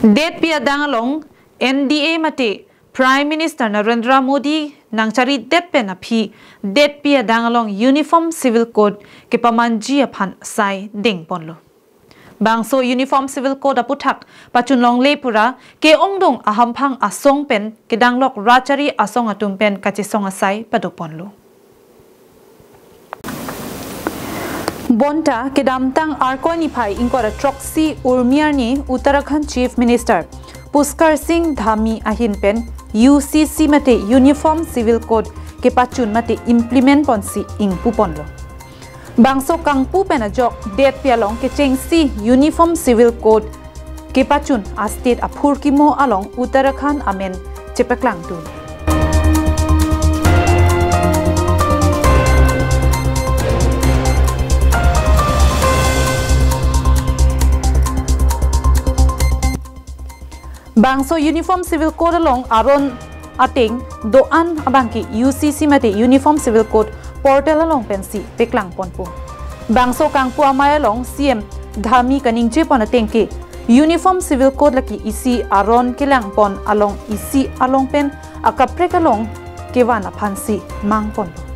Det pia dangalong NDA mate Prime Minister Narendra Modi nangchari det pen aphi det pia dangalong Uniform Civil Code ke pamanji aphan sai ding ponlo bangso Uniform Civil Code aputhak pachunlong lepura ke ongdong ahamphang asong pen ke danglok rachari asong atum pen kachisong asai padoponlo Bonta ke damtang arkoni phai inkora troxy urmiarni Uttarakhand Chief Minister Puskar Singh Dhami ahin pen UCC mate Uniform Civil Code ke pachun mate implement ponsi ing puponlo bangso kangpu pen ajok det pialong kechengsi Uniform Civil Code ke pachun a state a purkimo along Uttarakhand amen chepeklang tu Bangso Uniform Civil Code along aron ating doan abangki UCC mate Uniform Civil Code portal along pensi peklang ponpo. Bangso kangpu amay along CM Dhami kaningje pon ating ke Uniform Civil Code laki isi aron kilang pon along isi along pen akaprek along kewana pansi mang ponpo.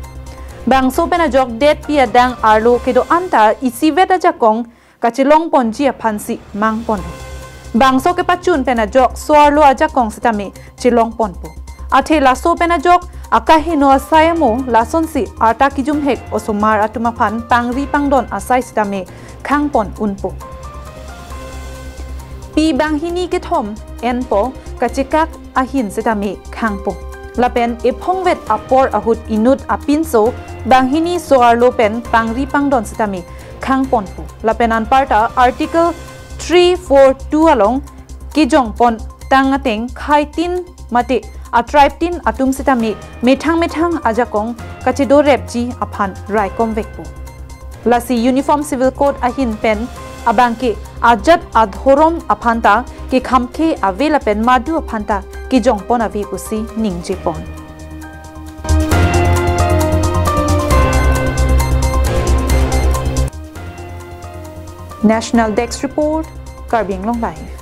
Bangso pen ajok det pia dang arlo kedo anta isi veda jakong kachilong ponji pansi mang ponpo. Bangso ke pachun penajok suarlo aja kong sitami chilong ponpo. Ate laso penajok akahino asayamo lason si arta kijum hek osomar atumapan pangri pangdon asay sitami kang pon unpo. Pi banghini ke thom enpo kachikak ahin sitami kang po. Lapen ipongvet apor ahut inut apinso banghini suarlo pen pangri pangdon sitami kang ponpo. Lapen anparta article 342 along kijong pon tangateng khaitin mate a tribe tin atum sitami methang ajakong kachido repji aphan rai konvekpo lasi Uniform Civil Code ahin pen abangke ajat adhorom aphanta ke khamke avela pen madu aphanta kijong pon avi pusi ningje pon National Desk Report, Karbing Long Life.